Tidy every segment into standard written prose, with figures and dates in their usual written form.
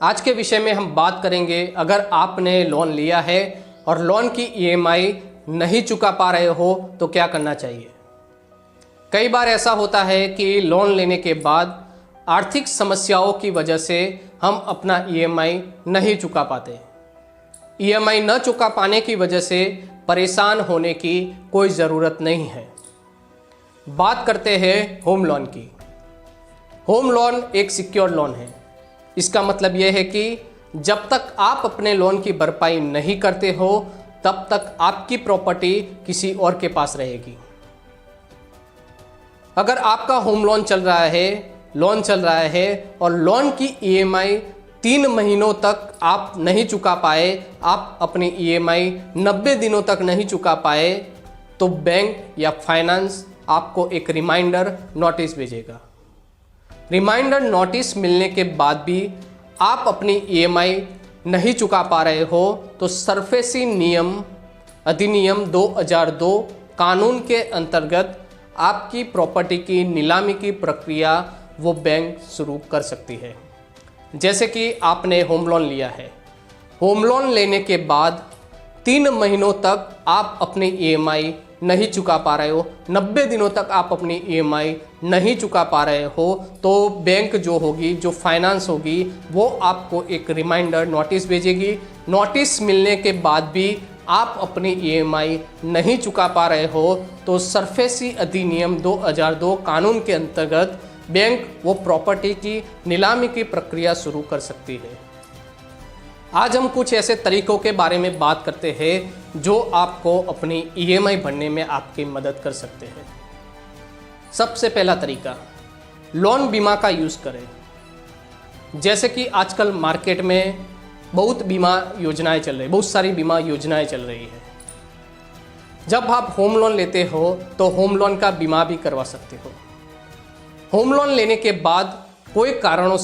आज के विषय में हम बात करेंगे, अगर आपने लोन लिया है और लोन की ईएमआई नहीं चुका पा रहे हो तो क्या करना चाहिए। कई बार ऐसा होता है कि लोन लेने के बाद आर्थिक समस्याओं की वजह से हम अपना ईएमआई नहीं चुका पाते। ईएमआई न चुका पाने की वजह से परेशान होने की कोई ज़रूरत नहीं है। बात करते हैं होम लोन की। होम लोन एक सिक्योर लोन है। इसका मतलब यह है कि जब तक आप अपने लोन की भरपाई नहीं करते हो तब तक आपकी प्रॉपर्टी किसी और के पास रहेगी। अगर आपका होम लोन चल रहा है और लोन की ईएमआई 3 महीनों तक आप नहीं चुका पाए, आप अपनी ईएमआई 90 दिनों तक नहीं चुका पाए, तो बैंक या फाइनेंस आपको एक रिमाइंडर नोटिस भेजेगा। रिमाइंडर नोटिस मिलने के बाद भी आप अपनी ईएमआई नहीं चुका पा रहे हो तो सरफेसी नियम अधिनियम 2002 कानून के अंतर्गत आपकी प्रॉपर्टी की नीलामी की प्रक्रिया वो बैंक शुरू कर सकती है। जैसे कि आपने होम लोन लिया है, होम लोन लेने के बाद 3 महीनों तक आप अपनी ईएमआई नहीं चुका पा रहे हो, 90 दिनों तक आप अपनी ईएमआई नहीं चुका पा रहे हो, तो बैंक जो होगी, जो फाइनेंस होगी, वो आपको एक रिमाइंडर नोटिस भेजेगी। नोटिस मिलने के बाद भी आप अपनी ईएमआई नहीं चुका पा रहे हो तो सरफेसी अधिनियम 2002 कानून के अंतर्गत बैंक वो प्रॉपर्टी की नीलामी की प्रक्रिया शुरू कर सकती है। आज हम कुछ ऐसे तरीकों के बारे में बात करते हैं जो आपको अपनी ईएमआई भरने में आपकी मदद कर सकते हैं। सबसे पहला तरीका, लोन बीमा का यूज़ करें। जैसे कि आजकल मार्केट में बहुत बीमा योजनाएं चल रही है, बहुत सारी बीमा योजनाएं चल रही है। जब आप होम लोन लेते हो तो होम लोन का बीमा भी करवा सकते हो। होम लोन लेने के बाद कोई कारणों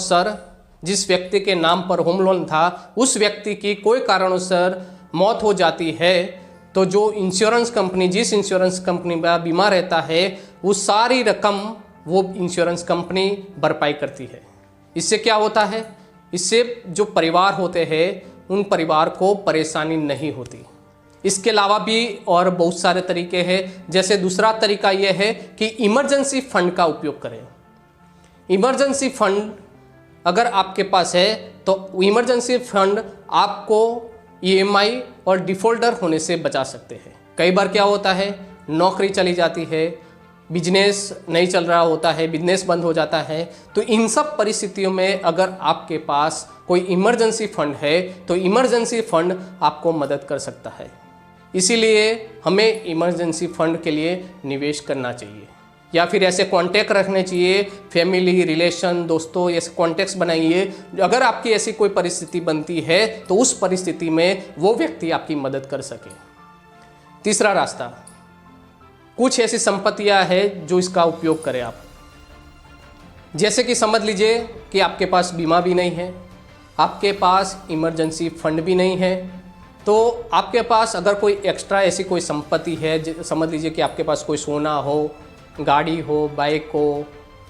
जिस व्यक्ति के नाम पर होम लोन था, उस व्यक्ति की कोई कारणों मौत हो जाती है तो जो इंश्योरेंस कंपनी, जिस इंश्योरेंस कंपनी का बीमा रहता है, वो सारी रकम वो इंश्योरेंस कंपनी भरपाई करती है। इससे क्या होता है, इससे जो परिवार होते हैं उन परिवार को परेशानी नहीं होती। इसके अलावा भी और बहुत सारे तरीके हैं। जैसे दूसरा तरीका यह है कि इमरजेंसी फंड का उपयोग करें। इमरजेंसी फंड अगर आपके पास है तो इमरजेंसी फंड आपको ईएमआई और डिफ़ॉल्टर होने से बचा सकते हैं। कई बार क्या होता है, नौकरी चली जाती है, बिजनेस नहीं चल रहा होता है, बिजनेस बंद हो जाता है, तो इन सब परिस्थितियों में अगर आपके पास कोई इमरजेंसी फंड है तो इमरजेंसी फंड आपको मदद कर सकता है। इसीलिए हमें इमरजेंसी फंड के लिए निवेश करना चाहिए या फिर ऐसे कॉन्टैक्ट रखने चाहिए, फैमिली, रिलेशन, दोस्तों, ऐसे कॉन्टैक्ट्स बनाइए। अगर आपकी ऐसी कोई परिस्थिति बनती है तो उस परिस्थिति में वो व्यक्ति आपकी मदद कर सके। तीसरा रास्ता, कुछ ऐसी संपत्तियां हैं जो इसका उपयोग करें आप। जैसे कि समझ लीजिए कि आपके पास बीमा भी नहीं है, आपके पास इमरजेंसी फंड भी नहीं है, तो आपके पास अगर कोई एक्स्ट्रा ऐसी कोई संपत्ति है, समझ लीजिए कि आपके पास कोई सोना हो, गाड़ी हो, बाइक हो,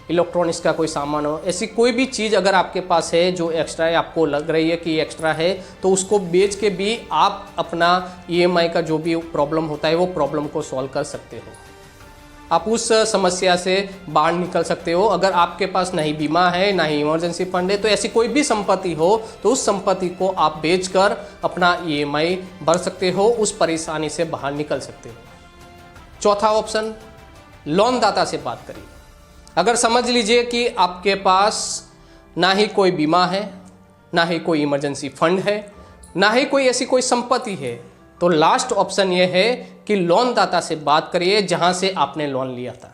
इलेक्ट्रॉनिक्स का कोई सामान हो, ऐसी कोई भी चीज़ अगर आपके पास है जो एक्स्ट्रा है, आपको लग रही है कि एक्स्ट्रा है, तो उसको बेच के भी आप अपना ईएमआई का जो भी प्रॉब्लम होता है वो प्रॉब्लम को सॉल्व कर सकते हो। आप उस समस्या से बाहर निकल सकते हो। अगर आपके पास नहीं बीमा है, ना ही इमरजेंसी फंड है, तो ऐसी कोई भी संपत्ति हो तो उस संपत्ति को आप बेचकर अपना ईएमआई भर सकते हो, उस परेशानी से बाहर निकल सकते हो। चौथा ऑप्शन, लोन दाता से बात करिए। अगर समझ लीजिए कि आपके पास ना ही कोई बीमा है, ना ही कोई इमरजेंसी फंड है, ना ही कोई ऐसी कोई संपत्ति है, तो लास्ट ऑप्शन ये है कि लोन दाता से बात करिए जहां से आपने लोन लिया था।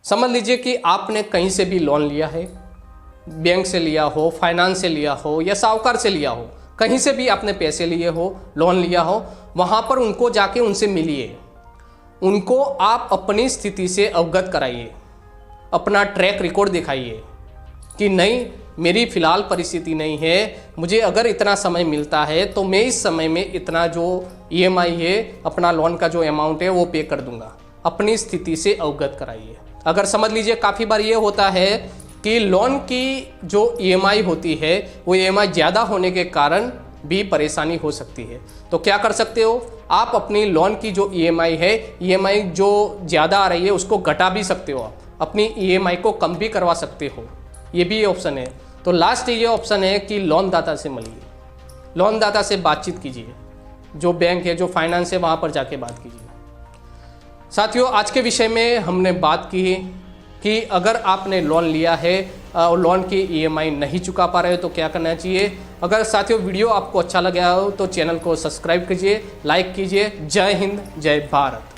समझ लीजिए कि आपने कहीं से भी लोन लिया है, बैंक से लिया हो, फाइनेंस से लिया हो या साहूकार से लिया हो, कहीं से भी आपने पैसे लिए हो, लोन लिया हो, वहां पर उनको जाके उनसे मिलिए। उनको आप अपनी स्थिति से अवगत कराइए, अपना ट्रैक रिकॉर्ड दिखाइए कि नहीं, मेरी फ़िलहाल परिस्थिति नहीं है, मुझे अगर इतना समय मिलता है तो मैं इस समय में इतना जो ईएमआई है, अपना लोन का जो अमाउंट है वो पे कर दूंगा। अपनी स्थिति से अवगत कराइए। अगर समझ लीजिए काफ़ी बार ये होता है कि लोन की जो ईएमआई होती है वो ईएमआई ज़्यादा होने के कारण भी परेशानी हो सकती है। तो क्या कर सकते हो, आप अपनी लोन की जो ईएमआई है, ईएमआई जो ज़्यादा आ रही है उसको घटा भी सकते हो, आप अपनी ईएमआई को कम भी करवा सकते हो, ये भी ऑप्शन है। तो लास्ट ये ऑप्शन है कि लोन दाता से मिलिए, लोन दाता से बातचीत कीजिए, जो बैंक है, जो फाइनेंस है, वहाँ पर जाके बात कीजिए। साथियों, आज के विषय में हमने बात की कि अगर आपने लोन लिया है और लोन की ईएमआई नहीं चुका पा रहे हो तो क्या करना चाहिए। अगर साथियों वीडियो आपको अच्छा लगा हो तो चैनल को सब्सक्राइब कीजिए, लाइक कीजिए। जय हिंद, जय भारत।